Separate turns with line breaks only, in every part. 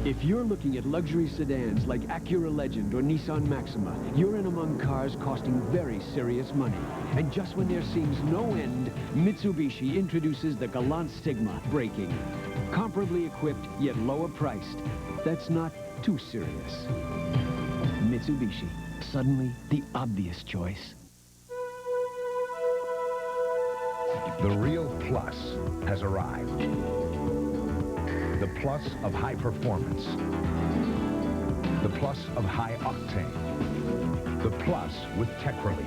If you're looking at luxury sedans like Acura Legend or Nissan Maxima, you're in among cars costing very serious money. And just when there seems no end, Mitsubishi introduces the Galant Stigma braking. Comparably equipped, yet lower priced. That's not too serious. Mitsubishi, suddenly the obvious choice.
The real plus has arrived. The plus of high performance. The plus of high octane. The plus with Tech-Relief.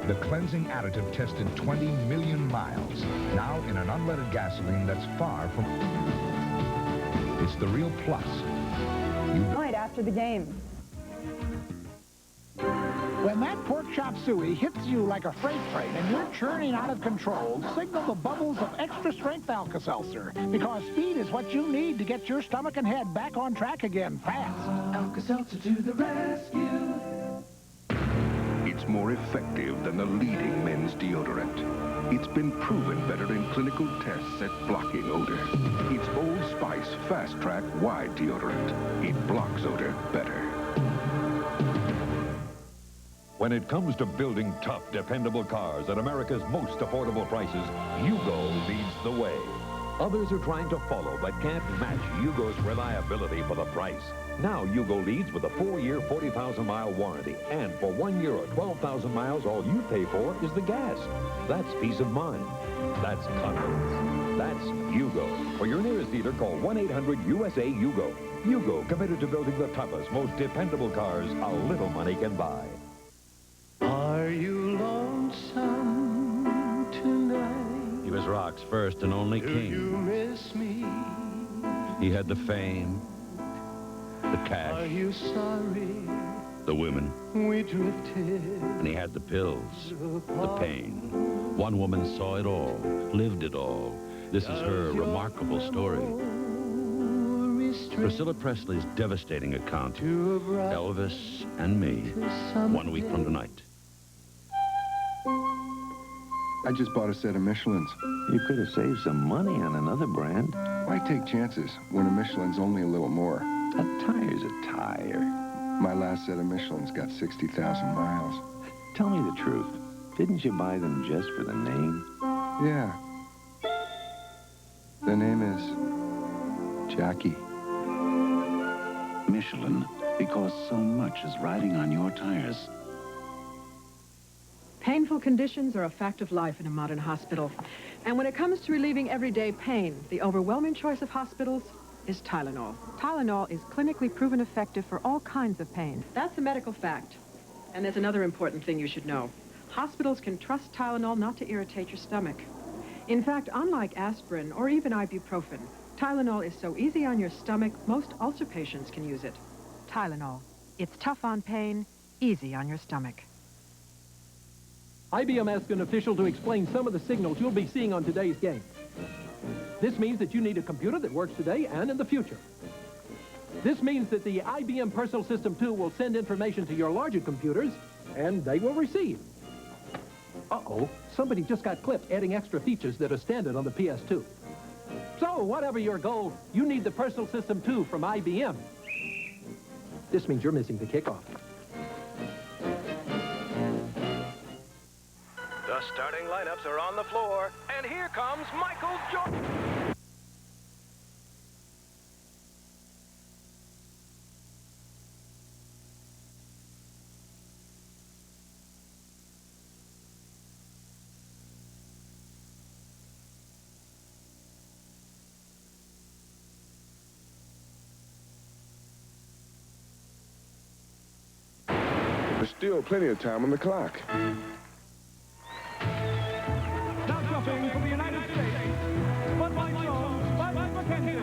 The cleansing additive tested 20 million miles. Now in an unleaded gasoline that's far from... It's the real plus.
Right after the game.
When that pork chop suey hits you like a freight train and you're churning out of control, signal the bubbles of extra-strength Alka-Seltzer, because speed is what you need to get your stomach and head back on track again fast.
Alka-Seltzer to the rescue. It's more effective than the leading men's deodorant. It's been proven better in clinical tests at blocking odor. It's Old Spice Fast Track Wide Deodorant. It blocks odor better.
When it comes to building tough, dependable cars at America's most affordable prices, Yugo leads the way. Others are trying to follow but can't match Yugo's reliability for the price. Now Yugo leads with a 4-year, 40,000-mile warranty. And for 1 year or 12,000 miles, all you pay for is the gas. That's peace of mind. That's confidence. That's Yugo. For your nearest dealer, call 1-800-USA-YUGO. Yugo, committed to building the toughest, most dependable cars a little money can buy.
Are you lonesome tonight?
He was rock's first and only king.
Do you miss me?
He had the fame, the cash.
Are you sorry?
The women.
We drifted.
And he had the pills, the pain. One woman saw it all, lived it all. This is her remarkable story. Priscilla Presley's devastating account. Elvis and me, 1 week from tonight.
I just bought a set of Michelins.
You could have saved some money on another brand.
Why take chances when a Michelin's only a little more?
A tire's a tire.
My last set of Michelin's got 60,000 miles.
Tell me the truth. Didn't you buy them just for the name?
Yeah. The name is Jackie.
Michelin, because so much is riding on your tires.
Painful conditions are a fact of life in a modern hospital. And when it comes to relieving everyday pain, the overwhelming choice of hospitals is Tylenol. Tylenol is clinically proven effective for all kinds of pain. That's a medical fact. And there's another important thing you should know. Hospitals can trust Tylenol not to irritate your stomach. In fact, unlike aspirin or even ibuprofen, Tylenol is so easy on your stomach, most ulcer patients can use it. Tylenol. It's tough on pain, easy on your stomach.
IBM asked an official to explain some of the signals you'll be seeing on today's game. This means that you need a computer that works today and in the future. This means that the IBM Personal System 2 will send information to your larger computers, and they will receive. Uh-oh, somebody just got clipped adding extra features that are standard on the PS2. So, whatever your goal, you need the Personal System 2 from IBM. This means you're missing the kickoff.
The starting lineups are on the floor, and here comes Michael Jordan.
There's still plenty of time on the clock.
Now jumping from the United States, Bud Jones, Bud McKenzie.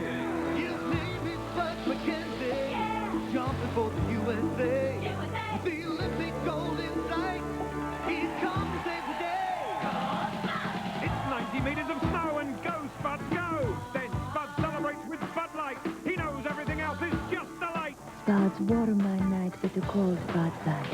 His name is Bud McKenzie, jumping for the USA. With the Olympic gold in sight, he's come to save the day.
It's 90 meters of snow and go, Spud, go! Then Spud celebrates with Bud Light. He knows everything else is just a light.
Spud's warm my night with the cold Bud Light.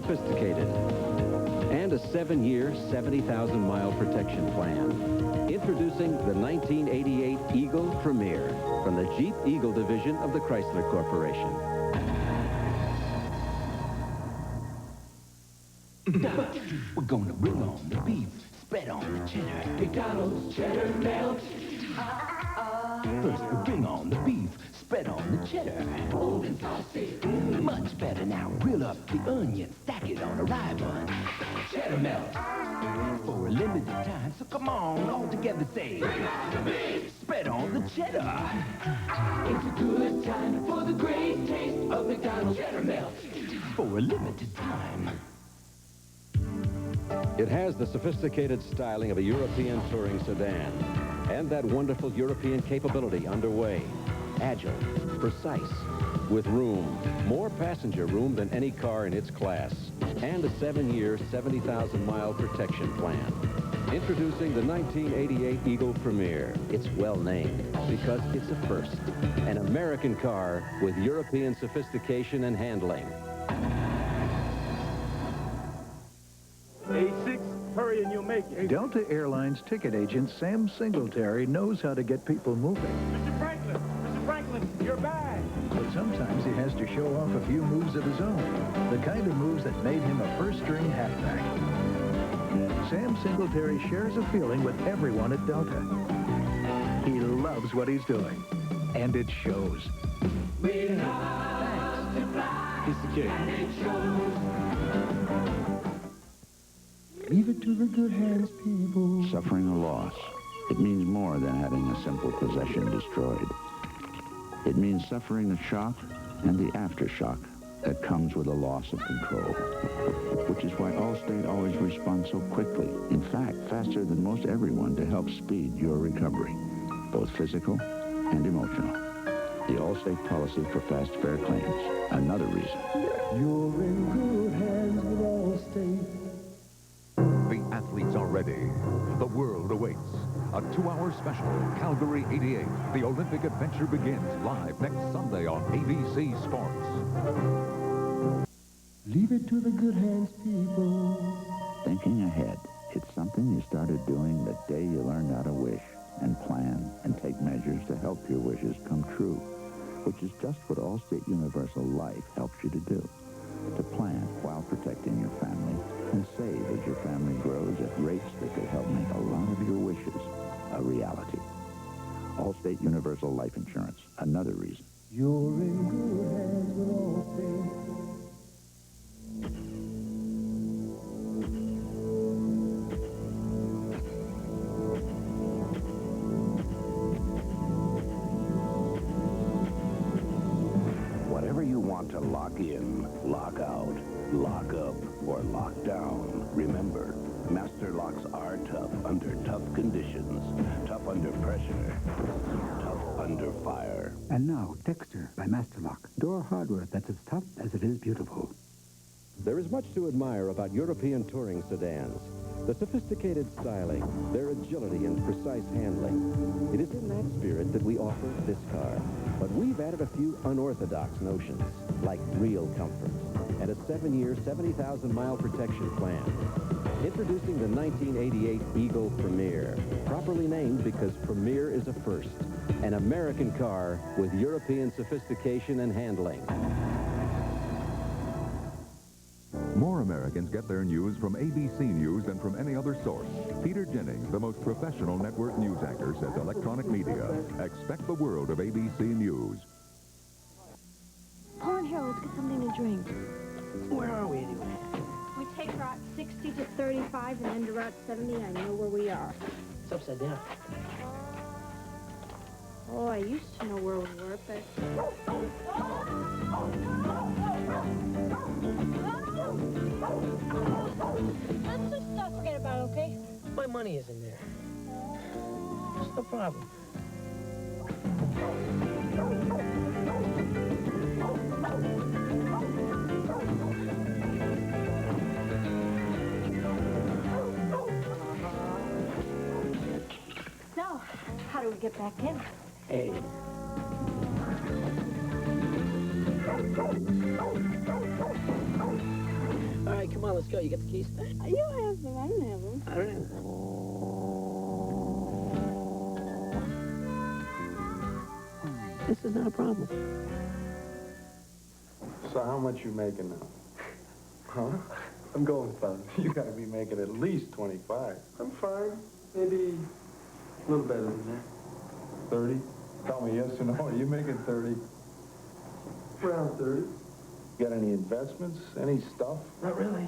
sophisticated. And a 7-year, 70,000-mile protection plan. Introducing the 1988 Eagle Premier from the Jeep Eagle division of the Chrysler Corporation.
We're gonna bring on the beef, spread on the cheddar. McDonald's cheddar melt. First, we bring on the beef, spread on the cheddar. Old and saucy. Much better now. Grill up the onion, stack it on a rye bun. Cheddar melt. For a limited time, so come on, all together say. Bring on the beef, spread on the cheddar. It's a good time for the great taste of McDonald's cheddar melt. For a limited time.
It has the sophisticated styling of a European touring sedan and that wonderful European capability underway. Agile, precise, with room, more passenger room than any car in its class, and a 7-year, 70,000-mile protection plan. Introducing the 1988 Eagle Premier. It's well named because it's a first, an American car with European sophistication and handling.
A6, hurry and you'll make it.
Delta Airlines ticket agent Sam Singletary knows how to get people moving.
Mr. Franklin, your bag.
But sometimes he has to show off a few moves of his own. The kind of moves that made him a first-string halfback. Sam Singletary shares a feeling with everyone at Delta. He loves what he's doing. And it shows.
We love to fly.
He's the kid.
And it shows.
Leave it to the good hands, people.
Suffering a loss. It means more than having a simple possession destroyed. It means suffering the shock and the aftershock that comes with a loss of control. Which is why Allstate always responds so quickly. In fact, faster than most everyone to help speed your recovery. Both physical and emotional. The Allstate policy for fast, fair claims. Another reason.
You're in good hands with Allstate.
The athletes are ready. The world awaits. A 2-hour special, Calgary 88. The Olympic adventure begins live next Sunday on ABC Sports.
Leave it to the good hands, people.
Thinking ahead. It's something you started doing the day you learned how to wish and plan and take measures to help your wishes come true, which is just what Allstate Universal Life helps you to do. To plan while protecting your family and save as your family grows at rates that could help make a lot of your wishes a reality. Allstate Universal Life Insurance. Another reason.
You're in good hands with Allstate.
Whatever you want to lock in, lock out, lock up, or lock down, remember, Master locks are tough under tough conditions, tough under pressure, tough under fire.
And now, Dexter by Master Lock. Door hardware that's as tough as it is beautiful.
There is much to admire about European touring sedans. The sophisticated styling, their agility and precise handling. It is in that spirit that we offer this car. But we've added a few unorthodox notions, like real comfort, and a 7-year, 70,000-mile protection plan. Introducing the 1988 Eagle Premier, properly named because Premier is a first, an American car with European sophistication and handling.
More Americans get their news from ABC News than from any other source. Peter Jennings, the most professional network news anchor, says electronic media. Expect the world of ABC News.
Paul and Harold, let's get something to drink.
Where are we anyway?
We take Route 60 to 35 and then to Route 70. I know where we are.
It's upside down.
Oh, I used to know where we were, but...
Let's just forget about it, okay? My money is in there. It's no problem.
So, how do we get back in?
Hey.
All right,
on, let's go. You get the keys?
You have them. I don't have them.
I don't have them. This is not a problem.
So how much you making now? Huh? I'm going fine. You gotta be making at least 25. I'm fine. Maybe a little better than that. 30? Tell me yes or no. Are you making 30? Around 30. Got any investments? Any stuff?
Not really.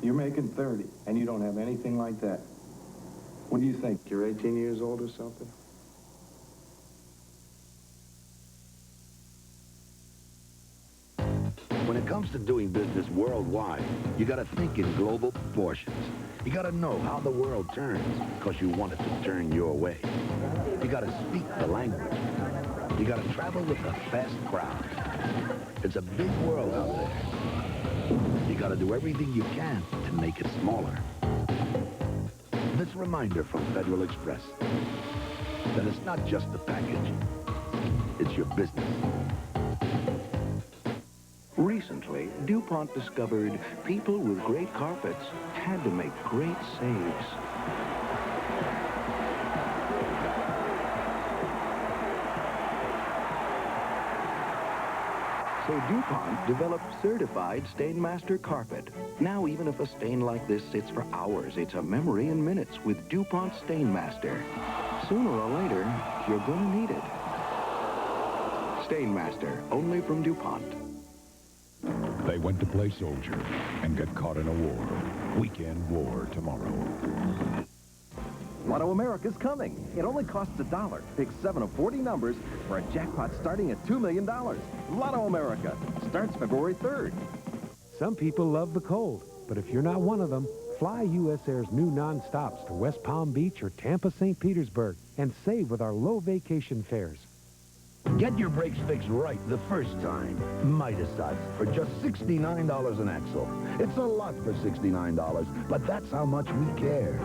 You're making 30, and you don't have anything like that. What do you think? You're 18 years old or something?
When it comes to doing business worldwide, you gotta think in global proportions. You gotta know how the world turns, because you want it to turn your way. You gotta speak the language. You gotta travel with a fast crowd. It's a big world out there. You gotta do everything you can to make it smaller. This reminder from Federal Express that it's not just a package, it's your business. Recently, DuPont discovered people with great carpets had to make great saves. So DuPont developed certified Stainmaster carpet. Now, even if a stain like this sits for hours, it's a memory in minutes with DuPont Stainmaster. Sooner or later, you're gonna need it. Stainmaster, only from DuPont.
They went to play soldier and got caught in a war. Weekend war tomorrow.
Lotto America's coming. It only costs $1. Pick 7 of 40 numbers for a jackpot starting at $2 million. Lotto America starts February 3rd.
Some people love the cold, but if you're not one of them, fly US Air's new non-stops to West Palm Beach or Tampa, St. Petersburg, and save with our low vacation fares.
Get your brakes fixed right the first time. Midas for just $69 an axle. It's a lot for $69, but that's how much we care.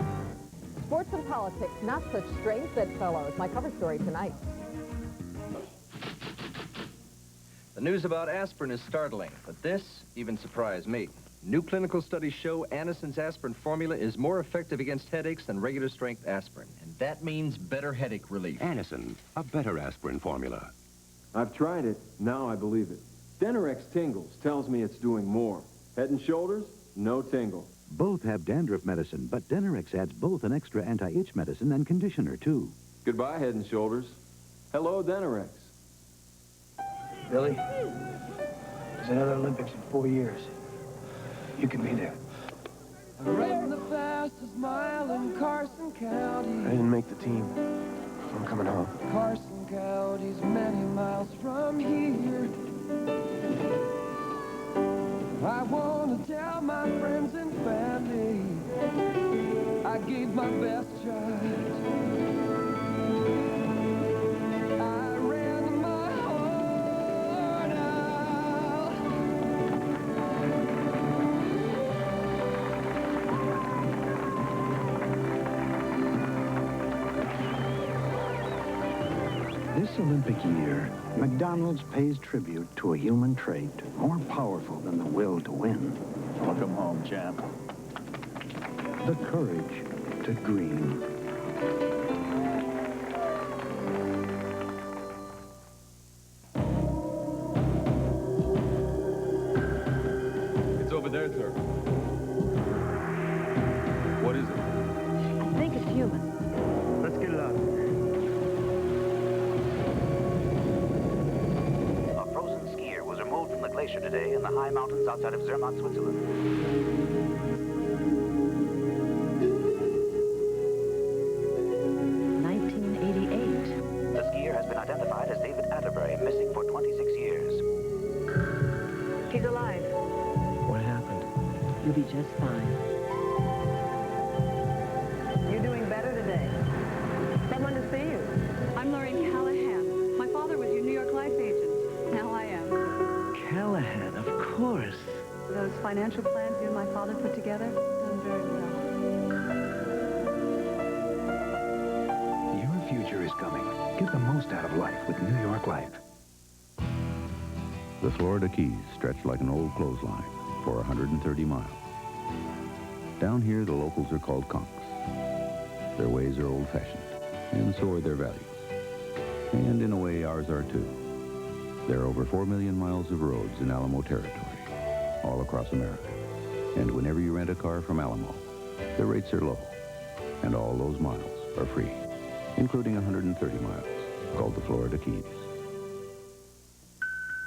Sports and politics, not such strange bedfellows. My cover story tonight.
The news about aspirin is startling, but this even surprised me. New clinical studies show Anison's aspirin formula is more effective against headaches than regular strength aspirin, and that means better headache relief.
Anison, a better aspirin formula.
I've tried it. Now I believe it. Denerex Tingles tells me it's doing more. Head and Shoulders, no tingle.
Both have dandruff medicine, but Denerex adds both an extra anti-itch medicine and conditioner, too.
Goodbye, Head and Shoulders. Hello, Denerex.
Billy, there's another Olympics in 4 years. You can be there.
I ran the fastest mile in Carson County.
I didn't make the team. I'm coming home.
Carson County's many miles from here. I want to tell my friends and family I gave my best shot. I ran my heart out.
This Olympic year, McDonald's pays tribute to a human trait more powerful than the will to win. Welcome home, champ. The courage to dream.
It's over there, sir. What is it?
I think it's human.
Let's get it out.
A frozen skier was removed from the glacier today in the high mountains outside of Zermatt, Switzerland.
1988.
The skier has been identified as David Atterbury, missing for 26 years.
He's alive.
What happened?
You'll be just fine. You're doing better today. Someone to see you.
I'm Lorraine Callahan. My father was your New York life agent. Now I am.
Callahan, of course.
Those financial plans you and my father put together, done very well.
Your future is coming. Get the most out of life with New York Life.
The Florida Keys stretch like an old clothesline for 130 miles. Down here, the locals are called conks. Their ways are old-fashioned, and so are their values. And in a way, ours are too. There are over 4 million miles of roads in Alamo territory, all across America. And whenever you rent a car from Alamo, the rates are low, and all those miles are free, including 130 miles, called the Florida Keys.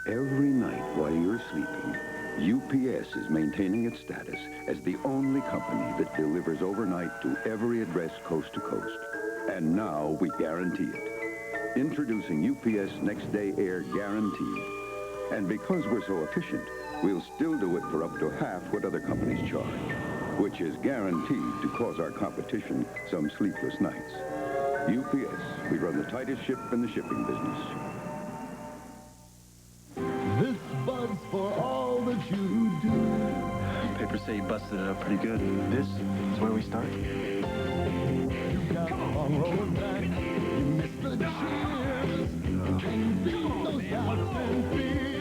Every night while you're sleeping, UPS is maintaining its status as the only company that delivers overnight to every address coast to coast. And now we guarantee it. Introducing UPS Next Day Air Guaranteed. And because we're so efficient, we'll still do it for up to half what other companies charge, which is guaranteed to cause our competition some sleepless nights. UPS, we run the tightest ship in the shipping business.
This bud's for all that you do.
Papers say you busted it up pretty good. This is where we start.
You got a long road back. You missed the cheers. Can't beat those doubts and fears.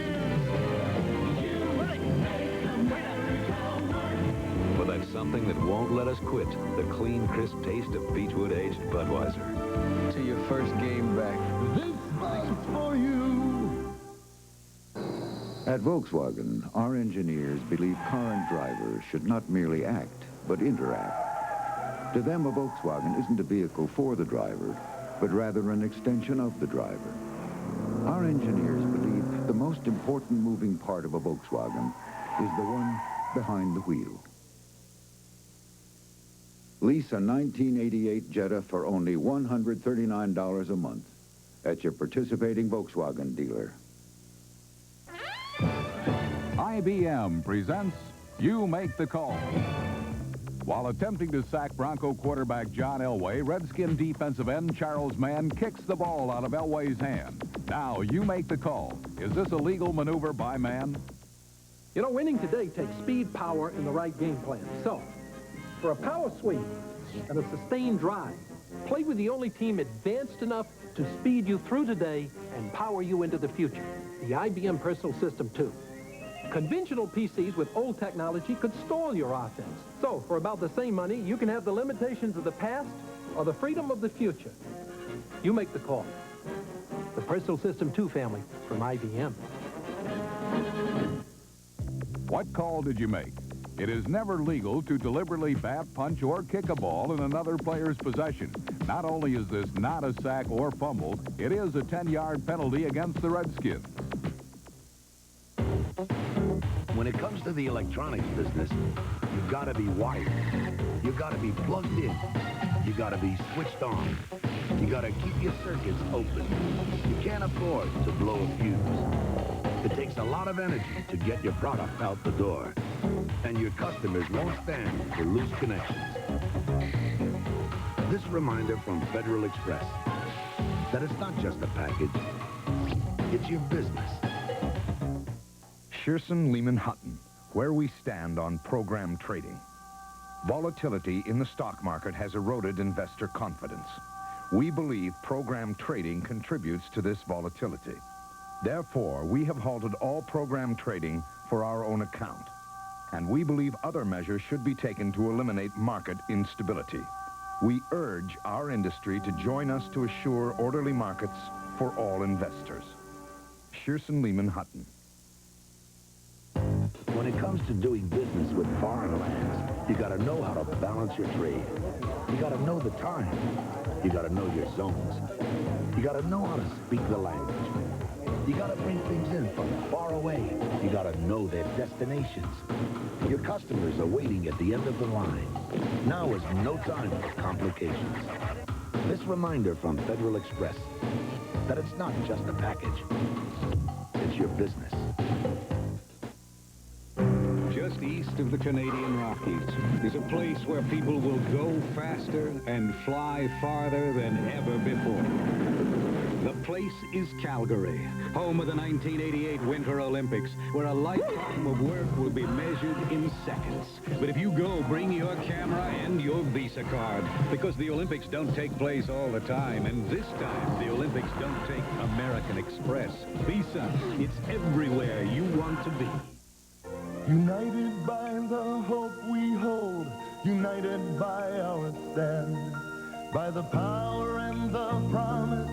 For that something that won't let us quit, the clean, crisp taste of Beechwood-aged Budweiser.
To your first game back.
This bud's for you.
At Volkswagen, our engineers believe car and driver should not merely act, but interact. To them, a Volkswagen isn't a vehicle for the driver, but rather an extension of the driver. Our engineers believe the most important moving part of a Volkswagen is the one behind the wheel. Lease a 1988 Jetta for only $139 a month at your participating Volkswagen dealer.
IBM presents You Make the Call. While attempting to sack Bronco quarterback John Elway, Redskin defensive end Charles Mann kicks the ball out of Elway's hand. Now, you make the call. Is this a legal maneuver by Mann?
You know, winning today takes speed, power, and the right game plan. So, for a power sweep and a sustained drive, play with the only team advanced enough to speed you through today and power you into the future. The IBM Personal System 2. Conventional PCs with old technology could stall your offense. So, for about the same money, you can have the limitations of the past or the freedom of the future. You make the call. The Personal System 2 family from IBM.
What call did you make? It is never legal to deliberately bat, punch, or kick a ball in another player's possession. Not only is this not a sack or fumble, it is a 10-yard penalty against the Redskins.
When it comes to the electronics business, you've got to be wired. You've got to be plugged in. You've got to be switched on. You got to keep your circuits open. You can't afford to blow a fuse. It takes a lot of energy to get your product out the door. And your customers won't stand for loose connections. This reminder from Federal Express that it's not just a package, it's your business.
Shearson Lehman Hutton, where we stand on program trading. Volatility in the stock market has eroded investor confidence. We believe program trading contributes to this volatility. Therefore, we have halted all program trading for our own account. And we believe other measures should be taken to eliminate market instability. We urge our industry to join us to assure orderly markets for all investors. Shearson Lehman Hutton.
When it comes to doing business with foreign lands, you got to know how to balance your trade. You got to know the time. You got to know your zones. You got to know how to speak the language. You got to bring things in from far away. You got to know their destinations. Your customers are waiting at the end of the line. Now is no time for complications. This reminder from Federal Express that it's not just a package. It's your business.
Just east of the Canadian Rockies is a place where people will go faster and fly farther than ever before. The place is Calgary, home of the 1988 Winter Olympics, where a lifetime of work will be measured in seconds. But if you go, bring your camera and your Visa card, because the Olympics don't take place all the time, and this time the Olympics don't take American Express. Visa, it's everywhere you want to be.
United by the hope we hold, united by our stand, by the power and the promise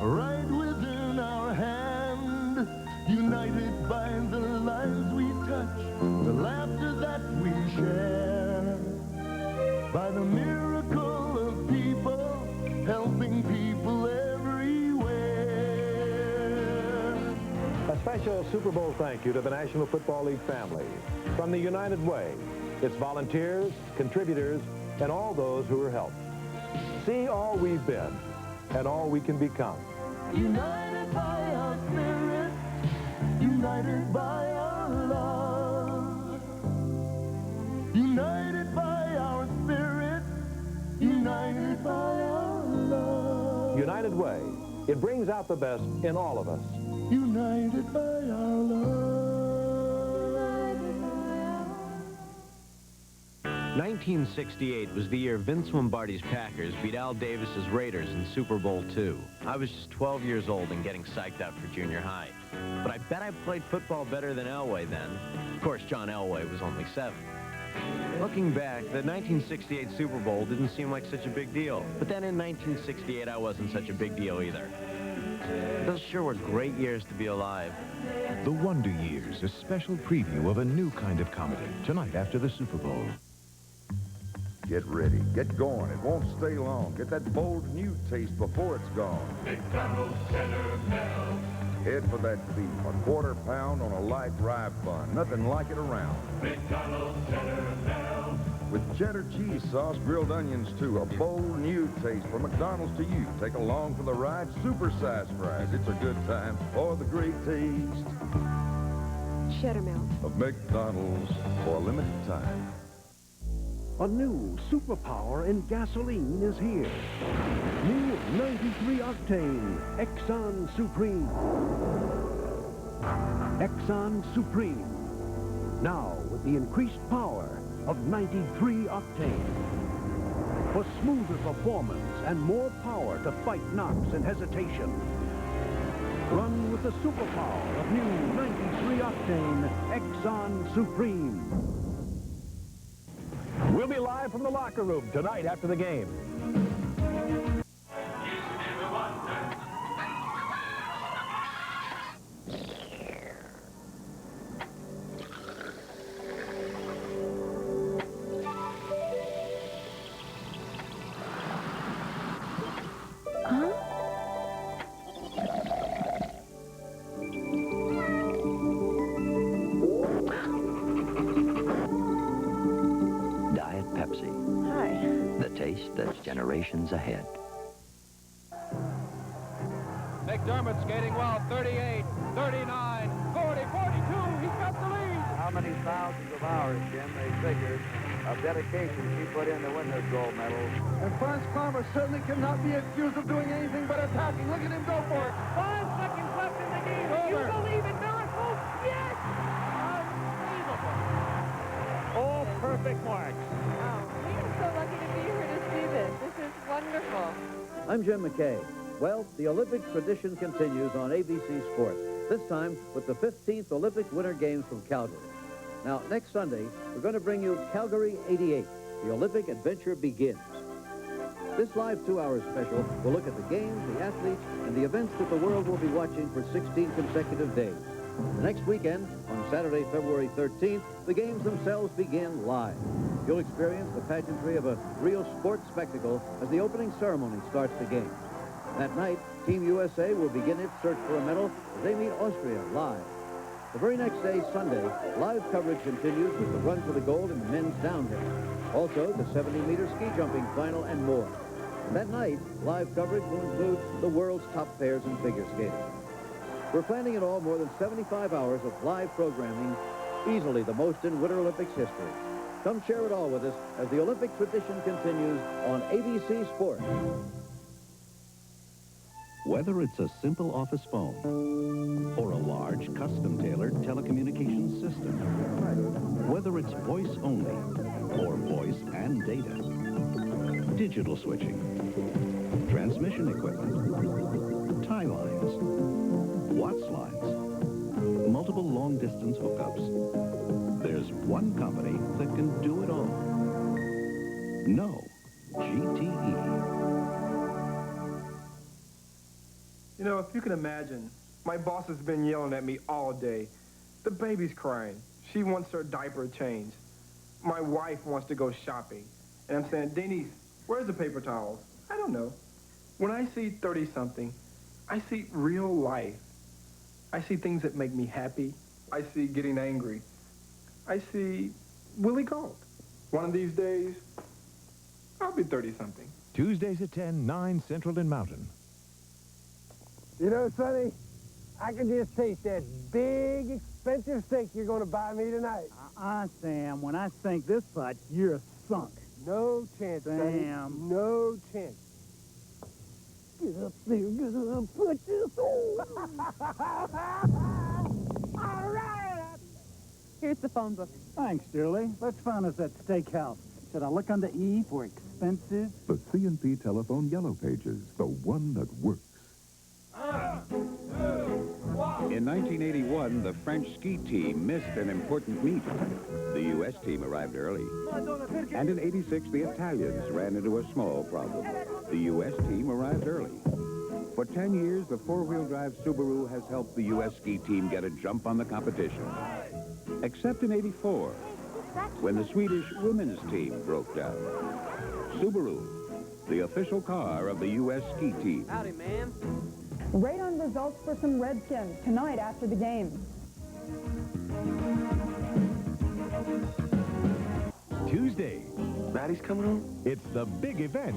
right within our hand, united by the lives we touch, the laughter that we share, by the miracle of people helping people everywhere.
A special Super Bowl thank you to the National Football League family. From the United Way, its volunteers, contributors, and all those who are helped. See all we've been and all we can become.
United by our spirit, united by our love. United by our spirit, united by our love.
United Way, it brings out the best in all of us.
United by our love.
1968 was the year Vince Lombardi's Packers beat Al Davis's Raiders in Super Bowl II. I was just 12 years old and getting psyched out for junior high. But I bet I played football better than Elway then. Of course, John Elway was only 7. Looking back, the 1968 Super Bowl didn't seem like such a big deal. But then in 1968, I wasn't such a big deal either. Those sure were great years to be alive.
The Wonder Years, a special preview of a new kind of comedy, tonight after the Super Bowl.
Get ready. Get going. It won't stay long. Get that bold new taste before it's gone.
McDonald's Cheddar Bell.
Head for that beef, a quarter pound on a light rye bun. Nothing like it around.
McDonald's Cheddar Bell.
With cheddar cheese sauce, grilled onions too. A bold new taste from McDonald's to you. Take along for the ride. Super-sized fries. It's a good time for the great taste.
Cheddar Melt.
Of McDonald's for a limited time.
A new superpower in gasoline is here. New 93 octane Exxon Supreme. Exxon Supreme. Now with the increased power of 93 octane. For smoother performance and more power to fight knocks and hesitation. Run with the superpower of new 93 octane Exxon Supreme.
We'll be live from the locker room tonight after the game.
That's generations ahead.
McDermott skating well, 38, 39, 40, 42, he's got the lead.
How many thousands of hours, Jim, they figured, of dedication she put in to win this gold medal.
And Franz Palmer certainly cannot be accused of doing anything but attacking. Look at him go for it.
5 seconds left in the game. Do you believe in miracles? Yes! Unbelievable. All perfect marks.
Wow, we are so lucky to be here to see this. This is wonderful.
I'm Jim McKay. Well, the Olympic tradition continues on ABC Sports, this time with the 15th Olympic Winter Games from Calgary. Now, next Sunday, we're going to bring you Calgary 88. The Olympic adventure begins. This live 2-hour special will look at the games, the athletes, and the events that the world will be watching for 16 consecutive days. The next weekend, on Saturday, February 13th, the games themselves begin live. You'll experience the pageantry of a real sports spectacle as the opening ceremony starts the games. That night, Team USA will begin its search for a medal as they meet Austria live. The very next day, Sunday, live coverage continues with the run for the gold in the men's downhill. Also, the 70-meter ski jumping final and more. That night, live coverage will include the world's top pairs in figure skating. We're planning in all more than 75 hours of live programming, easily the most in Winter Olympics history. Come share it all with us as the Olympic tradition continues on ABC Sports.
Whether it's a simple office phone or a large, custom-tailored telecommunications system, whether it's voice only or voice and data, digital switching, transmission equipment, tie lines, Watts lines, multiple long
long-distance hookups. There's one company that can do it all. No, GTE.
You know, if you can imagine, my boss has been yelling at me all day. The baby's crying. She wants her diaper changed. My wife wants to go shopping. And I'm saying, Denise, where's the paper towels? I don't know. When I see 30-something, I see real life. I see things that make me happy. I see getting angry. I see Willie Gault. One of these days, I'll be 30-something.
Tuesdays at 10, 9 Central and Mountain.
You know, Sonny, I can just taste that big, expensive steak you're going to buy me tonight.
Sam, when I sink this putt, you're sunk.
No chance, Sonny.
Sam.
No chance. Get up there, gonna put this on. All right.
Here's the phone book.
Thanks, Julie. Let's find us that steakhouse. Should I look under E for expenses?
The C&P Telephone Yellow Pages, the one that works.
In 1981, the French ski team missed an important meet. The U.S. team arrived early. And in 86, the Italians ran into a small problem. The U.S. team arrived early. For 10 years, the four-wheel drive Subaru has helped the U.S. ski team get a jump on the competition. Except in 84, when the Swedish women's team broke down. Subaru, the official car of the U.S. ski team.
Howdy, man.
Radon results for some Redskins tonight after the game.
Tuesday.
Maddie's coming home?
It's the big event.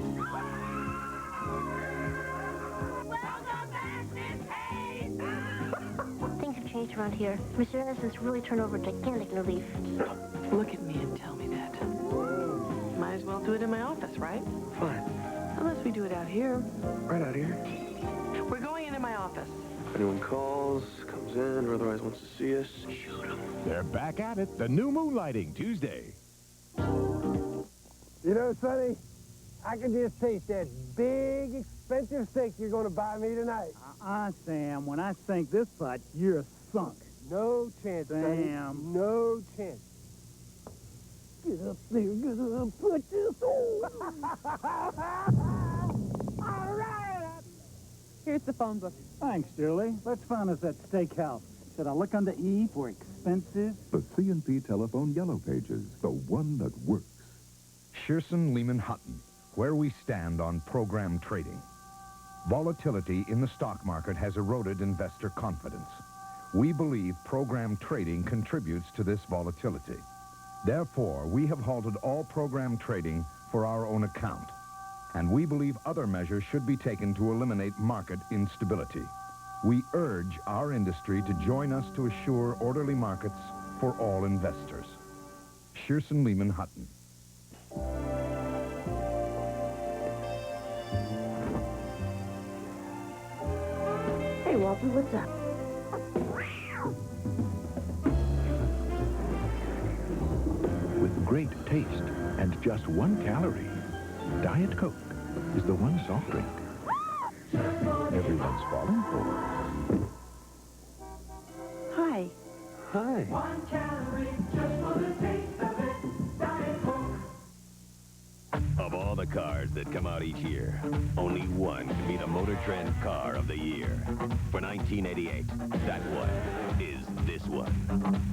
Things have changed around here. Mr. Anderson's really turned over a gigantic new leaf.
Look at me and tell me that. Might as well do it in my office, right?
Fine.
Unless we do it out here.
Right out here.
We're going into my office.
If anyone calls, comes in, or otherwise wants to see us, shoot them.
They're back at it. The new moonlighting Tuesday.
You know, Sonny, I can just taste that big, expensive steak you're going to buy me tonight.
Sam, when I sink this putt, you're sunk.
No chance, Sonny.
Sam.
No chance. Get up there, gonna put this on. All right.
Here's the phone book.
Thanks, Julie. Let's find us that steakhouse. Should I look under E for expenses?
The C&P Telephone Yellow Pages, the one that works.
Shearson Lehman Hutton, where we stand on program trading. Volatility in the stock market has eroded investor confidence. We believe program trading contributes to this volatility. Therefore, we have halted all program trading for our own account. And we believe other measures should be taken to eliminate market instability. We urge our industry to join us to assure orderly markets for all investors. Shearson Lehman Hutton.
Hey, Walter, what's up?
With great taste and just 1 calorie, Diet Coke is the one soft drink everyone's falling for.
Hi.
Hi.
1 calorie just for the taste of it. Diet Coke.
Of all the cars that come out each year, only one can be the Motor Trend Car of the Year. For 1988, that one is this one.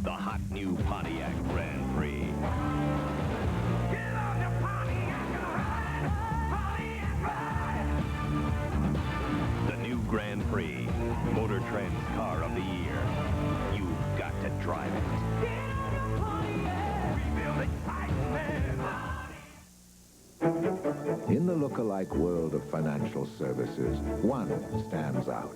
The hot new Pontiac Grand Prix.
Get on the Pontiac and ride. Pontiac ride.
The new Grand Prix, Motor Trend's Car of the Year. You've got to drive it.
Get on the Pontiac. Rebuild excitement.
In the look-alike world of financial services, one stands out.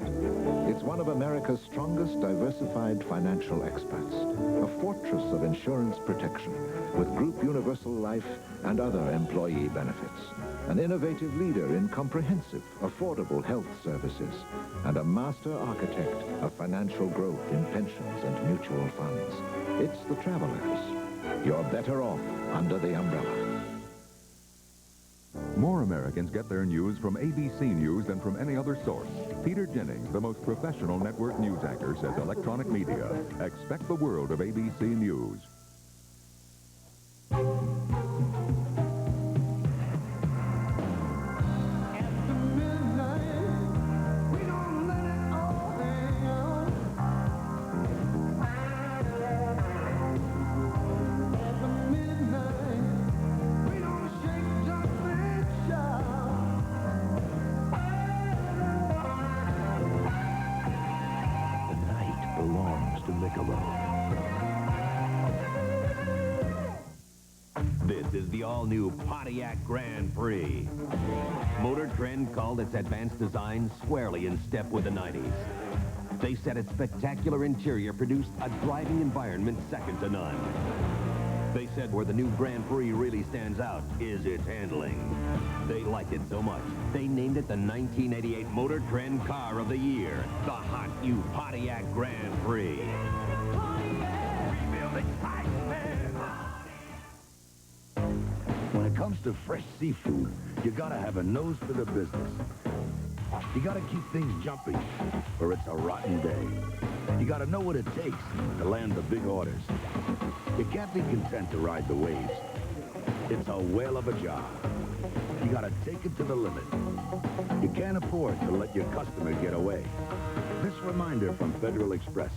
It's one of America's strongest diversified financial experts, a fortress of insurance protection with Group Universal Life and other employee benefits, an innovative leader in comprehensive, affordable health services, and a master architect of financial growth in pensions and mutual funds. It's the Travelers. You're better off under the umbrella.
More Americans get their news from ABC News than from any other source. Peter Jennings, the most professional network news anchor, says electronic media expect the world of ABC News.
This is the all-new Pontiac Grand Prix. Motor Trend called its advanced design squarely in step with the 90s. They said its spectacular interior produced a driving environment second to none. They said where the new Grand Prix really stands out is its handling. They liked it so much, they named it the 1988 Motor Trend Car of the Year, the hot new Pontiac Grand Prix.
When it comes to fresh seafood, you gotta have a nose for the business. You gotta keep things jumping, or it's a rotten day. You gotta know what it takes to land the big orders. You can't be content to ride the waves. It's a whale of a job. You gotta take it to the limit. You can't afford to let your customer get away. This reminder from Federal Express,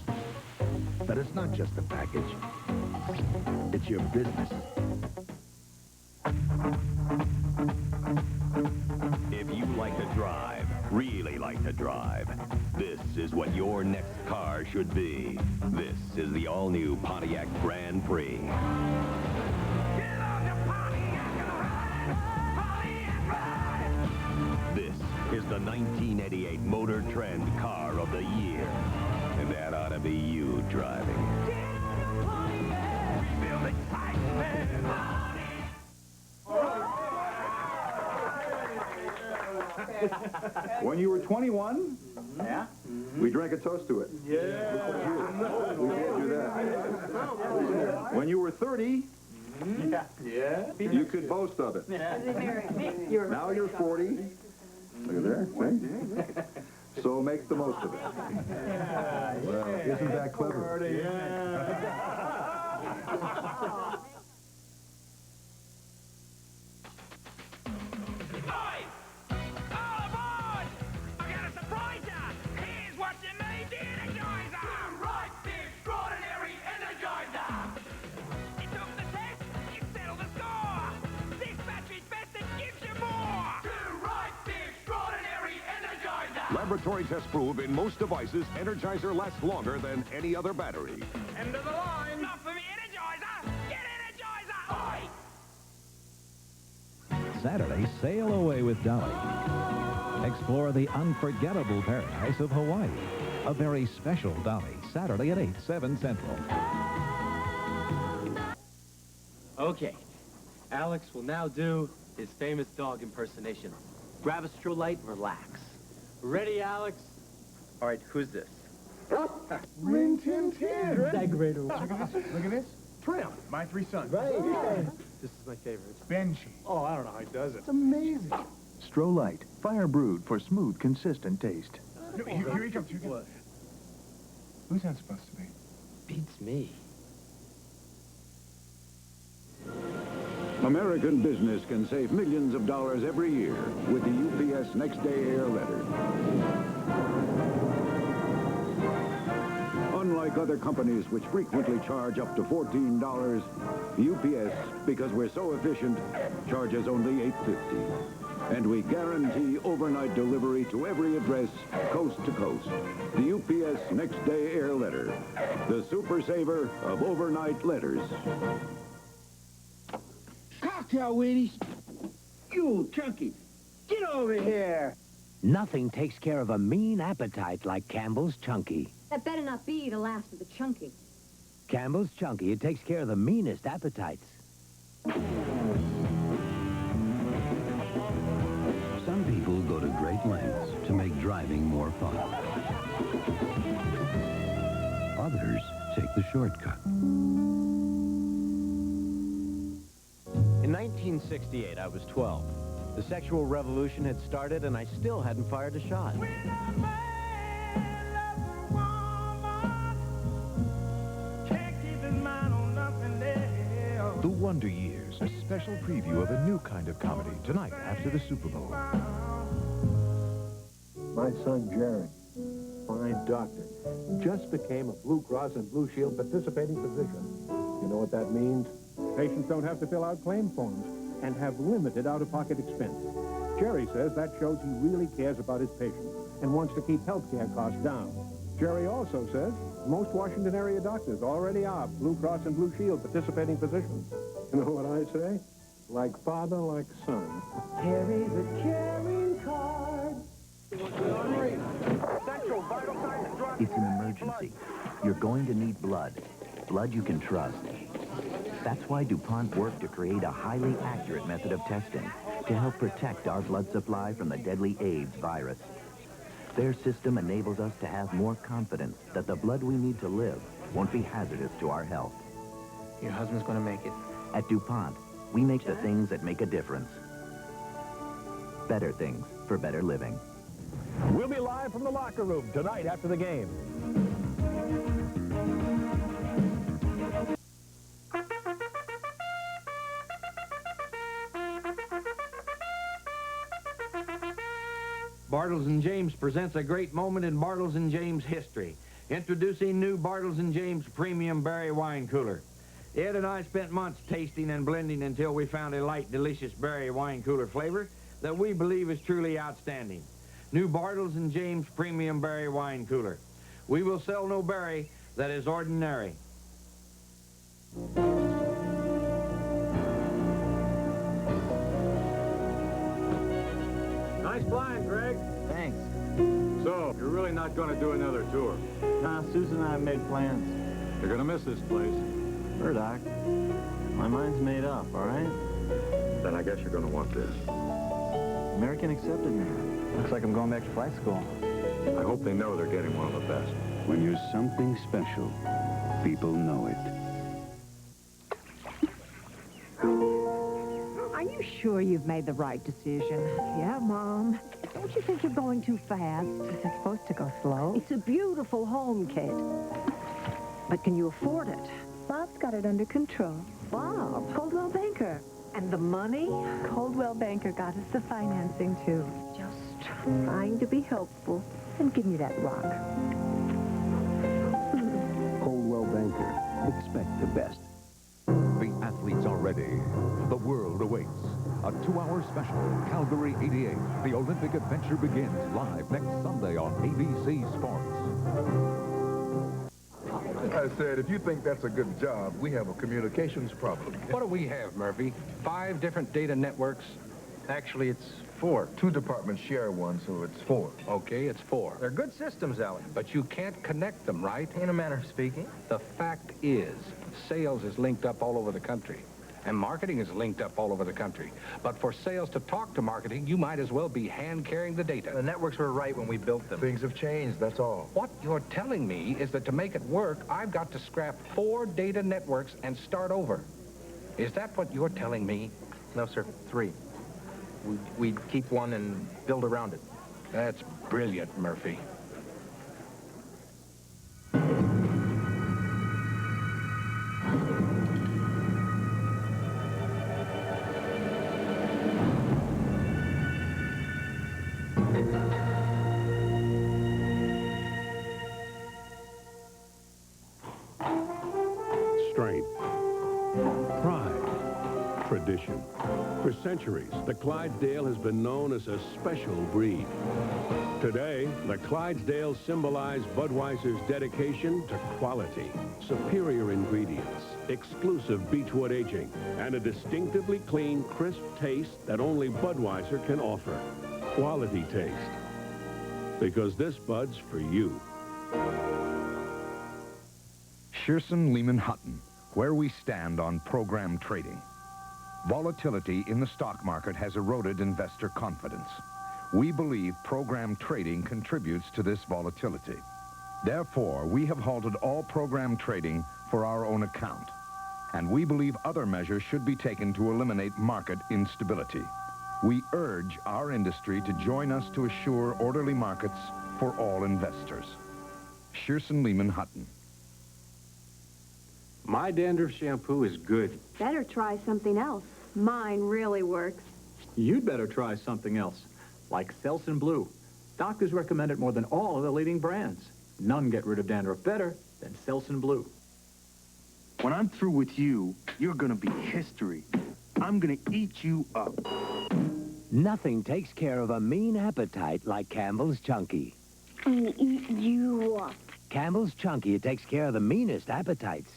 that it's not just a package, it's your business.
If you like to drive, really like to drive, this is what your next car should be. This is the all-new Pontiac Grand Prix. This is the 1988 Motor Trend Car of the Year. And that ought to be you driving.
When you were 21,
yeah,
we drank a toast to it.
Yeah.
We can't do that. When you were 30,
yeah,
you could boast of it. Now you're 40. Look at there, see? So make the most of it. Well, isn't that clever?
Laboratory tests prove in most devices, Energizer lasts longer than any other battery.
End of the line. Not for me, Energizer. Get Energizer. Oi!
Saturday, sail away with Dolly. Explore the unforgettable paradise of Hawaii. A very special Dolly, Saturday at 8, 7 Central.
Okay, Alex will now do his famous dog impersonation. Grab a strobe light and relax. Ready, Alex? All right, who's this?
Rin Tin Tin.
That great.
Look at this. Look at this. Trim. My three sons.
Right. This is my favorite.
Benji. Oh, I don't know how he does it.
It's amazing.
Strolight, fire brewed for smooth, consistent taste.
No, here he comes. What? Who's that supposed to be?
Beats me.
American business can save millions of dollars every year with the UPS Next Day Air Letter. Unlike other companies which frequently charge up to $14, UPS, because we're so efficient, charges only $8.50. And we guarantee overnight delivery to every address, coast to coast. The UPS Next Day Air Letter, the super saver of overnight letters.
Cocktail, Wheaties. You, Chunky, get over here.
Nothing takes care of a mean appetite like Campbell's Chunky.
That better not be the last of the Chunky.
Campbell's Chunky, it takes care of the meanest appetites.
Some people go to great lengths to make driving more fun. Others take the shortcut.
In 1968, I was 12.
The sexual revolution had started, and I still hadn't fired a shot.
The Wonder Years, a special preview of a new kind of comedy tonight after the Super Bowl.
My son, Jerry, fine doctor, just became a Blue Cross and Blue Shield participating physician. You know what that means?
Patients don't have to fill out claim forms and have limited out-of-pocket expense. Jerry says that shows he really cares about his patients and wants to keep health care costs down. Jerry also says most Washington area doctors already are Blue Cross and Blue Shield participating physicians. You know what I say? Like father, like son.
Carry the caring card.
It's an emergency. You're going to need blood. Blood you can trust. That's why DuPont worked to create a highly accurate method of testing to help protect our blood supply from the deadly AIDS virus. Their system enables us to have more confidence that the blood we need to live won't be hazardous to our health.
Your husband's gonna make it.
At DuPont, we make the things that make a difference. Better things for better living.
We'll be live from the locker room tonight after the game.
Bartles & James presents a great moment in Bartles & James history. Introducing new Bartles & James Premium Berry Wine Cooler. Ed and I spent months tasting and blending until we found a light, delicious berry wine cooler flavor that we believe is truly outstanding. New Bartles & James Premium Berry Wine Cooler. We will sell no berry that is ordinary.
Nice blind, Greg.
Thanks.
So, you're really not going to do another tour?
Nah, Susan and I have made plans.
You're going to miss this place.
Sure, Doc. My mind's made up, all right?
Then I guess you're going to want this.
American accepted me. Looks like I'm going back to flight school.
I hope they know they're getting one of the best.
When you're something special, people know it.
Are you sure you've made the right decision?
Yeah, Mom. Don't you think you're going too fast?
It's supposed to go slow.
It's a beautiful home, kid. But can you afford it?
Bob's got it under control.
Bob, Coldwell Banker. And the money?
Coldwell Banker got us the financing, too. Just trying to be helpful. And give me that rock.
Coldwell Banker. Expect the best.
The athletes are ready. The world awaits. A 2-hour special, Calgary 88. The Olympic adventure begins live next Sunday on ABC Sports.
I said, if you think that's a good job, we have a communications problem.
What do we have, Murphy? 5 different data networks? Actually, it's 4.
2 departments share one, so it's 4.
Okay, it's 4.
They're good systems, Alex.
But you can't connect them, right?
In a manner of speaking.
The fact is, sales is linked up all over the country. And marketing is linked up all over the country. But for sales to talk to marketing, you might as well be hand-carrying the data.
The networks were right when we built them.
Things have changed, that's all.
What you're telling me is that to make it work, I've got to scrap 4 data networks and start over. Is that what you're telling me?
No, sir. 3. We'd keep one and build around it.
That's brilliant, Murphy.
Strength, pride, tradition. For centuries, the Clydesdale has been known as a special breed. Today, the Clydesdales symbolize Budweiser's dedication to quality, superior ingredients, exclusive beechwood aging, and a distinctively clean, crisp taste that only Budweiser can offer. Quality taste. Because this Bud's for you.
Shearson Lehman Hutton, where we stand on program trading. Volatility in the stock market has eroded investor confidence. We believe program trading contributes to this volatility. Therefore, we have halted all program trading for our own account. And we believe other measures should be taken to eliminate market instability.
We urge our industry to join us to assure orderly markets for all investors. Shearson Lehman Hutton.
My dandruff shampoo is good.
Better try something else. Mine really works.
You'd better try something else, like Selsun Blue. Doctors recommend it more than all of the leading brands. None get rid of dandruff better than Selsun Blue.
When I'm through with you, you're gonna be history. I'm gonna eat you up.
Nothing takes care of a mean appetite like Campbell's Chunky.
I'm gonna eat you up.
Campbell's Chunky, it takes care of the meanest appetites.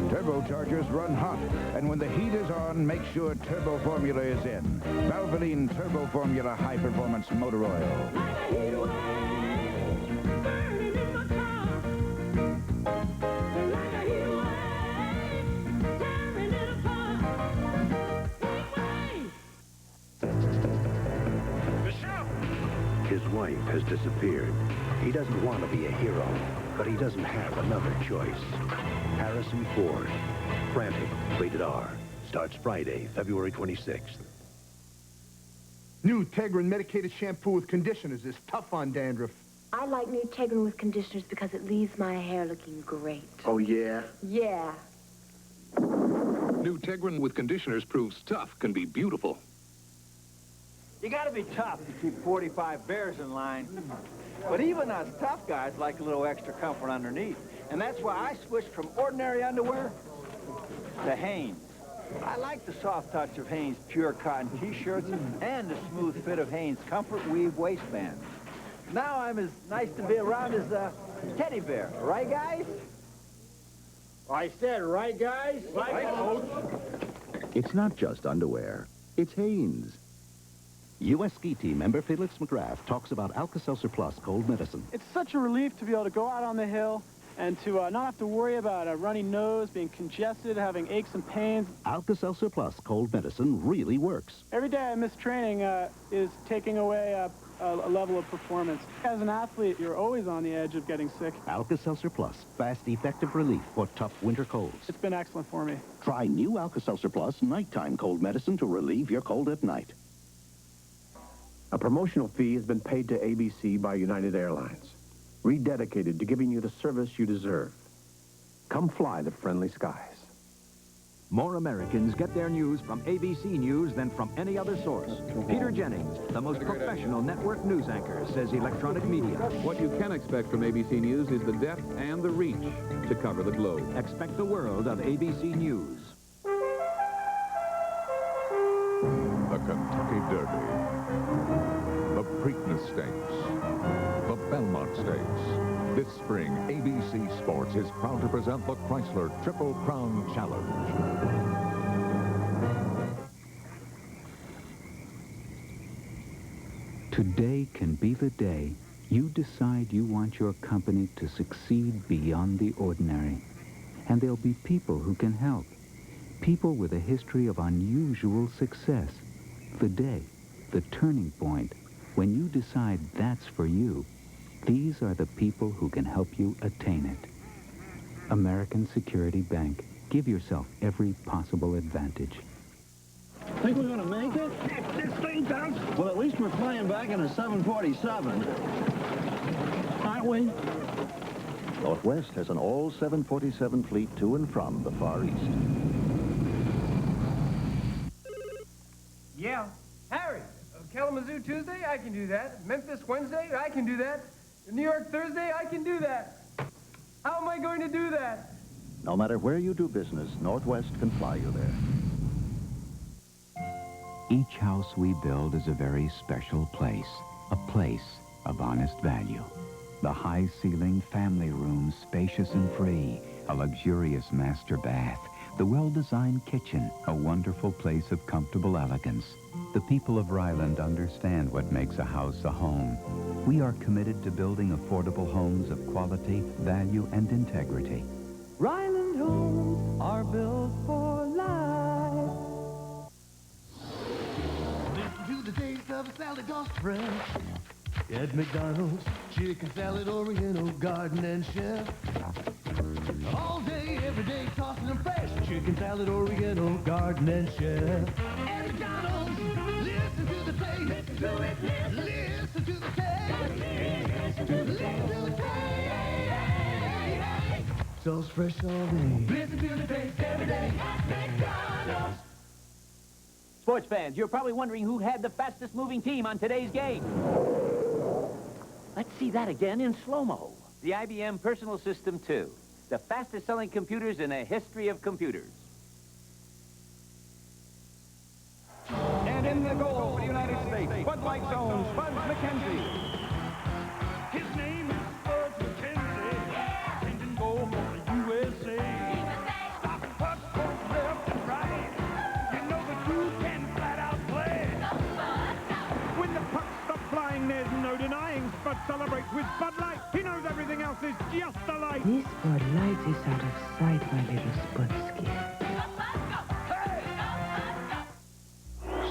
Turbochargers run hot, and when the heat is on, make sure Turbo Formula is in. Valvoline Turbo Formula High Performance Motor Oil.
His wife has disappeared. He doesn't want to be a hero, but he doesn't have another choice. Harrison Ford, Frantic, rated R. Starts Friday, February 26th.
New Tegrin medicated shampoo with conditioners is tough on dandruff.
I like new Tegrin with conditioners because it leaves my hair looking great.
Oh, yeah?
Yeah.
New Tegrin with conditioners proves tough can be beautiful.
You gotta be tough to keep 45 bears in line. But even us tough guys like a little extra comfort underneath. And that's why I switched from ordinary underwear to Hanes. I like the soft touch of Hanes pure cotton t-shirts and the smooth fit of Hanes Comfort Weave waistbands. Now I'm as nice to be around as a teddy bear. Right, guys? I said, right, guys? Right, Coach?
It's not just underwear. It's Hanes. U.S. Ski Team member Felix McGrath talks about Alka-Seltzer Plus cold medicine.
It's such a relief to be able to go out on the hill and to not have to worry about a runny nose, being congested, having aches and pains.
Alka-Seltzer Plus cold medicine really works.
Every day I miss training is taking away a level of performance. As an athlete, you're always on the edge of getting sick.
Alka-Seltzer Plus, fast, effective relief for tough winter colds.
It's been excellent for me.
Try new Alka-Seltzer Plus nighttime cold medicine to relieve your cold at night.
A promotional fee has been paid to ABC by United Airlines, rededicated to giving you the service you deserve. Come fly the friendly skies.
More Americans get their news from ABC News than from any other source. Peter Jennings, the most professional network news anchor, says electronic media.
What you can expect from ABC News is the depth and the reach to cover the globe.
Expect the world of ABC News.
The Kentucky Derby, the Preakness Stakes, the Belmont Stakes. This spring, ABC Sports is proud to present the Chrysler Triple Crown Challenge.
Today can be the day you decide you want your company to succeed beyond the ordinary. And there'll be people who can help. People with a history of unusual success. The day, the turning point, when you decide that's for you, these are the people who can help you attain it. American Security Bank. Give yourself every possible advantage.
Think we're gonna make it? This thing does? Well, at least we're flying back in a 747. Aren't we?
Northwest has an all 747 fleet to and from the Far East.
Yeah. Harry, Kalamazoo Tuesday, I can do that. Memphis Wednesday, I can do that. New York Thursday, I can do that. How am I going to do that?
No matter where you do business, Northwest can fly you there.
Each house we build is a very special place, a place of honest value. The high-ceiling family room, spacious and free, a luxurious master bath, the well-designed kitchen, a wonderful place of comfortable elegance. The people of Ryland understand what makes a house a home. We are committed to building affordable homes of quality, value, and integrity.
Ryland homes are built for life. Listen to the taste of a salad gospel.
At McDonald's, chicken salad, Oriental, garden, and chef. All day, every day, tossing them fresh. Chicken salad, Oriental, garden, and chef. At McDonald's, listen to the taste. Listen to it, listen to the taste. Listen to the taste. Sauce fresh all day. Listen to the taste every day at McDonald's.
Sports fans, you're probably wondering who had the fastest moving team on today's game. Let's see that again in slow-mo. The IBM Personal System 2, the fastest-selling computers in a history of computers.
And in the goal for the United States, Bud Light's own Spud McKenzie.
His name is Spud McKenzie. Changing goal for the USA. Stopping pucks both left and right. You know the crew can flat out play. When the pucks stop flying, there's no denying. Spud celebrates with Bud Light. He knows everything else is just a light.
This Bud Light is out of sight, my little Spudski.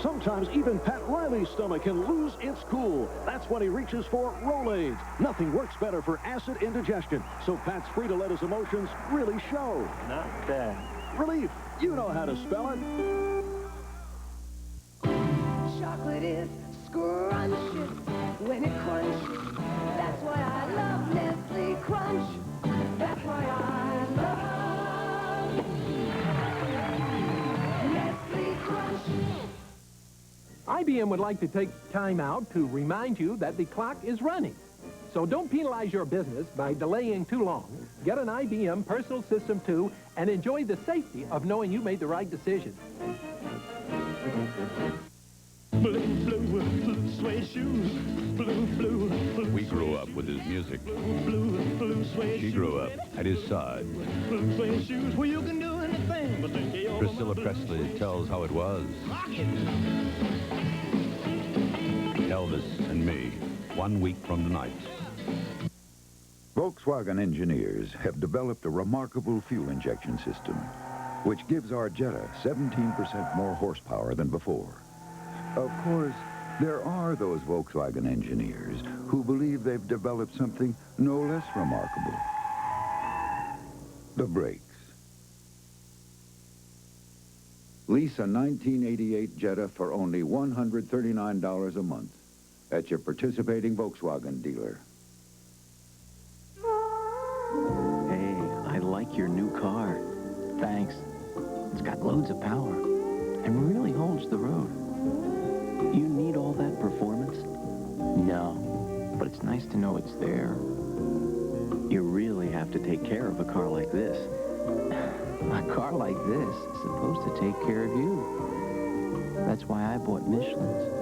Sometimes even Pat Riley's stomach can lose its cool. That's when he reaches for Rolaids. Nothing works better for acid indigestion, so Pat's free to let his emotions really show. Not bad. Relief. You know how to spell it.
Chocolate is scrumptious when it crunches. That's why I love Nestle Crunch. That's why I love Nestle Crunch.
IBM would like to take time out to remind you that the clock is running. So don't penalize your business by delaying too long. Get an IBM Personal System 2 and enjoy the safety of knowing you made the right decision.
Blue, blue, blue suede shoes. Blue, blue, blue.
We grew up with his music.
Blue, blue suede
She grew up at his side.
Blue suede shoes. Well, you can do anything but think you're
Priscilla Presley tells how it was. Elvis and me, 1 week from tonight.
Volkswagen engineers have developed a remarkable fuel injection system, which gives our Jetta 17% more horsepower than before. Of course, there are those Volkswagen engineers who believe they've developed something no less remarkable. The brakes. Lease a 1988 Jetta for only $139 a month at your participating Volkswagen dealer.
Hey, I like your new car. Thanks. It's got loads of power and really holds the road. You need all that performance? No, but it's nice to know it's there. You really have to take care of a car like this. A car like this is supposed to take care of you. That's why I bought Michelin's.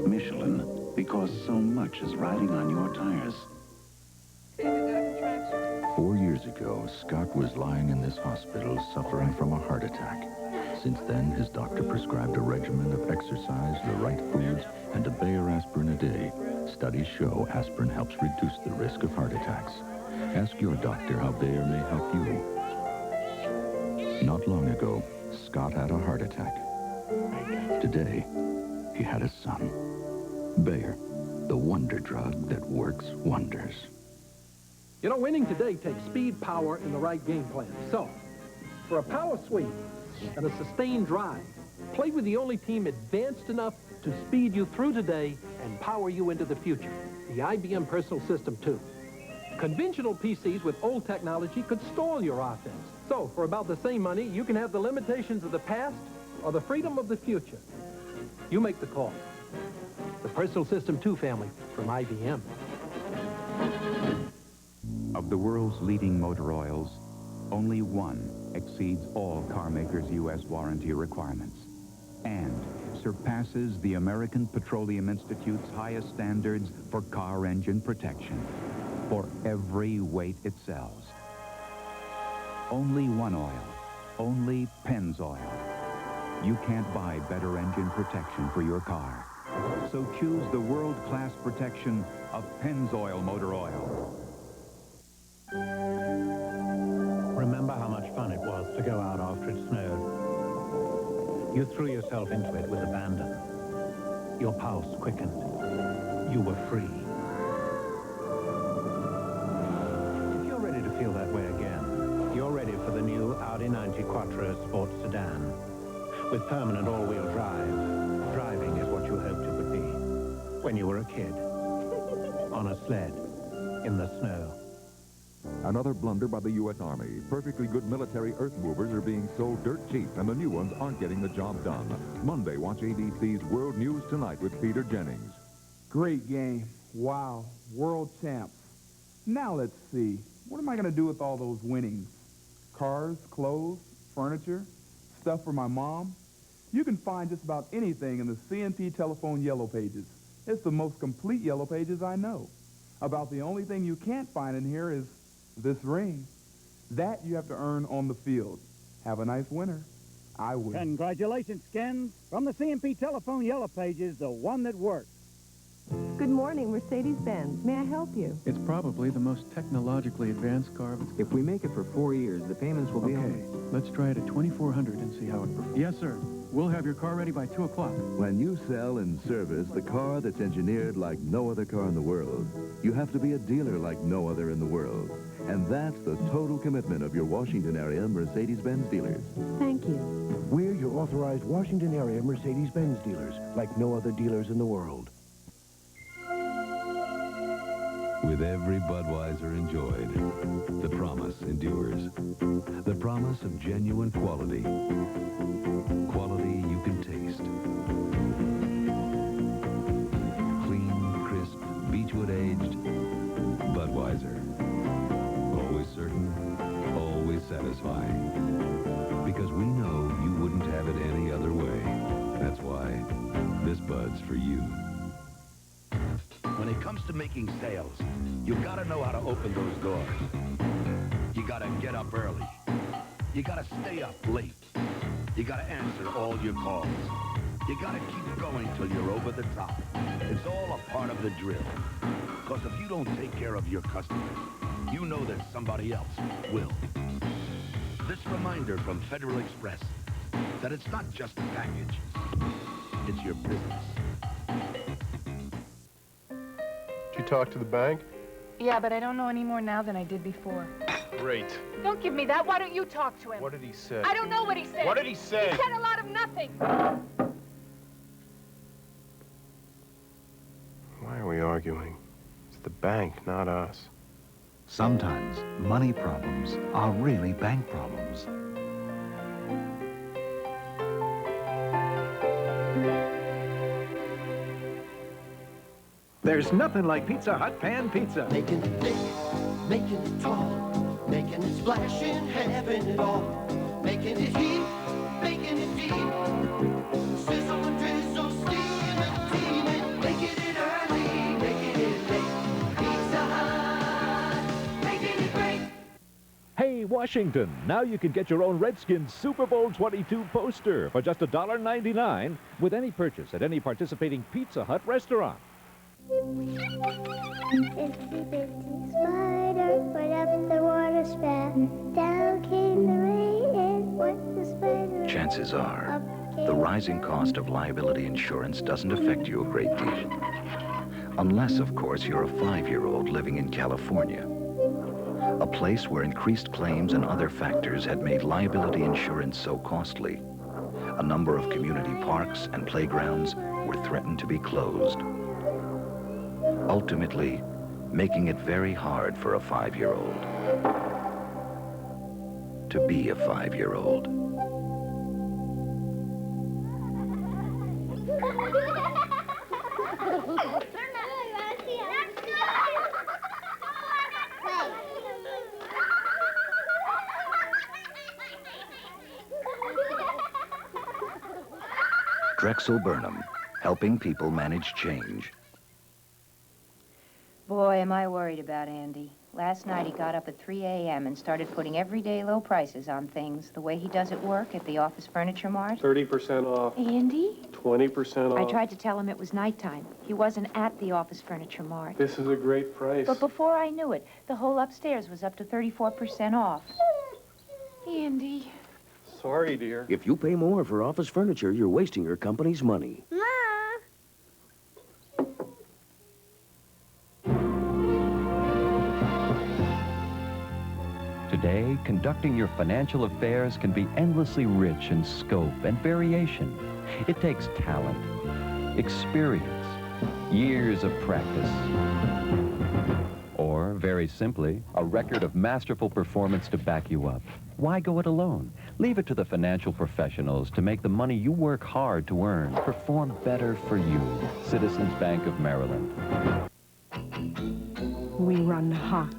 Michelin, because so much is riding on your tires.
4 years ago, Scott was lying in this hospital suffering from a heart attack. Since then, his doctor prescribed a regimen of exercise, the right foods, and a Bayer aspirin a day. Studies show aspirin helps reduce the risk of heart attacks. Ask your doctor how Bayer may help you. Not long ago, Scott had a heart attack. Today, he had a son. Bayer, the wonder drug that works wonders.
You know, winning today takes speed, power, and the right game plan. So, for a power sweep and a sustained drive, play with the only team advanced enough to speed you through today and power you into the future, the IBM Personal System 2. Conventional PCs with old technology could stall your offense. So, for about the same money, you can have the limitations of the past or the freedom of the future. You make the call. The Personal System 2 family from IBM.
Of the world's leading motor oils, only one exceeds all car makers' U.S. warranty requirements and surpasses the American Petroleum Institute's highest standards for car engine protection for every weight it sells. Only one oil, only Pennzoil. You can't buy better engine protection for your car. So choose the world-class protection of Pennzoil motor oil.
Remember how much fun it was to go out after it snowed. You threw yourself into it with abandon. Your pulse quickened.
you were free. If you're ready to feel that way again, you're ready for the new Audi 90 Quattro Sports Sedan. With permanent all-wheel drive, driving is what you hoped it would be when you were a kid. On a sled, in the snow.
Another blunder by the U.S. Army. Perfectly good military earth movers are being sold dirt cheap, and the new ones aren't getting the job done. Monday, watch ABC's World News Tonight with Peter Jennings.
Great game. Wow. World champs. Now let's see. What am I going to do with all those winnings? Cars, clothes, furniture, stuff for my mom? You can find just about anything in the CNT Telephone Yellow Pages. It's the most complete Yellow Pages I know. About the only thing you can't find in here is this ring. That you have to earn on the field. Have a nice winter. I will.
Congratulations, Ken. From the CMP Telephone Yellow Pages, the one that works.
Good morning, Mercedes-Benz. May I help you?
It's probably the most technologically advanced car of its kind.
If we make it for 4 years, the payments will be
okay. Let's try it at 2,400 and see how it performs. Yes, sir. We'll have your car ready by 2 o'clock.
When you sell and service the car that's engineered like no other car in the world, you have to be a dealer like no other in the world. And that's the total commitment of your Washington area Mercedes-Benz dealers.
Thank you.
We're your authorized Washington area Mercedes-Benz dealers like no other dealers in the world.
With every Budweiser enjoyed, the promise endures. The promise of genuine quality. Quality you can taste. Clean, crisp, Beechwood aged Budweiser. Always certain, always satisfying. Because we know you wouldn't have it any other way. That's why this Bud's for you.
When it comes to making sales, you gotta know how to open those doors. You gotta get up early. You gotta stay up late. You gotta answer all your calls. You gotta keep going till you're over the top. It's all a part of the drill. Because if you don't take care of your customers, you know that somebody else will. This reminder from Federal Express that it's not just a package, it's your business.
Did you talk to the bank?
Yeah, but I don't know any more now than I did before.
Great.
Don't give me that. Why don't you talk to him?
What did he say?
I don't know what he said.
What did he say?
He said a lot of nothing.
Why are we arguing? It's the bank, not us.
Sometimes money problems are really bank problems.
There's nothing like Pizza Hut pan pizza.
Making it thick, making it tall, making it splash and having it all. Making it heat, making it deep. Sizzle and drizzle, steam and steaming. Making it early, making it late. Pizza Hut, making it great.
Hey, Washington, now you can get your own Redskins Super Bowl XXII poster for just $1.99 with any purchase at any participating Pizza Hut restaurant.
Itsy bitsy spider went up the water spout. Down came the rain and went the spider.
Chances are, the rising cost of liability insurance doesn't affect you a great deal. Unless, of course, you're a 5-year-old living in California. A place where increased claims and other factors had made liability insurance so costly. A number of community parks and playgrounds were threatened to be closed. Ultimately, making it very hard for a 5-year-old to be a 5-year-old. Drexel Burnham, helping people manage change.
Boy, am I worried about Andy. Last night he got up at 3 a.m. and started putting everyday low prices on things, the way he does at work at the Office Furniture Mart.
30% off.
Andy?
20% off.
I tried to tell him it was nighttime. He wasn't at the Office Furniture Mart.
This is a great price.
But before I knew it, the whole upstairs was up to 34% off. Andy.
Sorry, dear.
If you pay more for office furniture, you're wasting your company's money.
Today, conducting your financial affairs can be endlessly rich in scope and variation. It takes talent, experience, years of practice, or, very simply, a record of masterful performance to back you up. Why go it alone? Leave it to the financial professionals to make the money you work hard to earn perform better for you. Citizens Bank of Maryland.
We run hot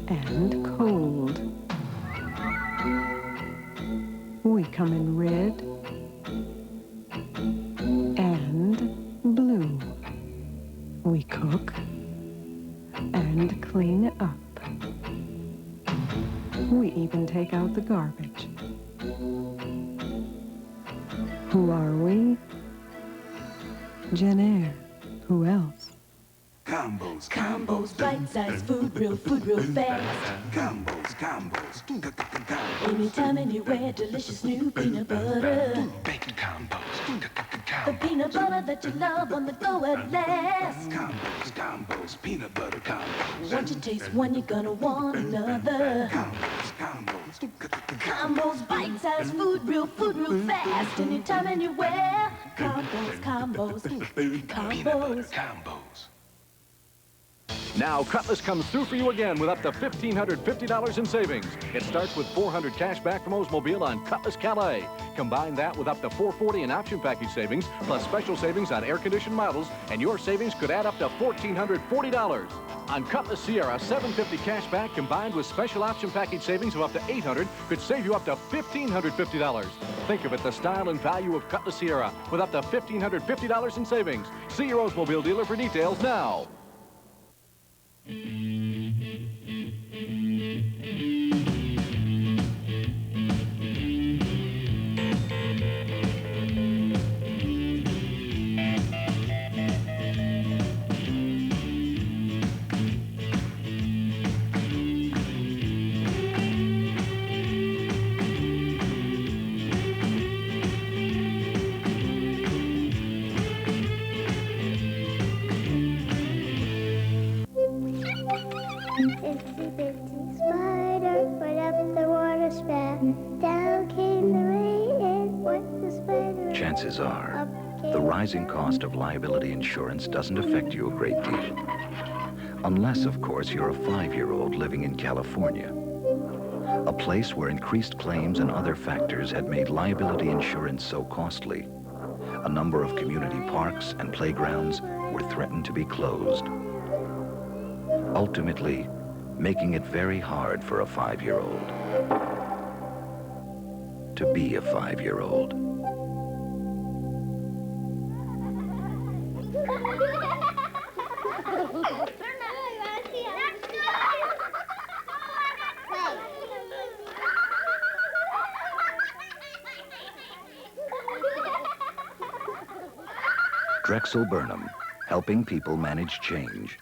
and cold. We come in red and blue. We cook and clean up. We even take out the garbage. Who are we? Jen Air. Who else?
Combos, combos, bite-sized food real fast. Combos, combos, anytime, anywhere, delicious new peanut butter. Bacon combos, the peanut butter that you love on the go at last. Combos, combos, peanut butter combos. Once you taste one, you're gonna want another. Combos, combos, combos, bite-sized food real fast. Anytime, anywhere. Combos, combos, combos, combos.
Now, Cutlass comes through for you again with up to $1,550 in savings. It starts with $400 cash back from Oldsmobile on Cutlass Calais. Combine that with up to $440 in option package savings, plus special savings on air-conditioned models, and your savings could add up to $1,440. On Cutlass Sierra, $750 cash back combined with special option package savings of up to $800 could save you up to $1,550. Think of it, the style and value of Cutlass Sierra with up to $1,550 in savings. See your Oldsmobile dealer for details now.
Itsy bitsy spider went up the water spout. Down came the rain and went the spider.
Chances are, the rising cost of liability insurance doesn't affect you a great deal. Unless, of course, you're a 5-year-old living in California, a place where increased claims and other factors had made liability insurance so costly. A number of community parks and playgrounds were threatened to be closed, ultimately making it very hard for a 5-year-old to be a 5-year-old. Drexel Burnham, helping people manage change.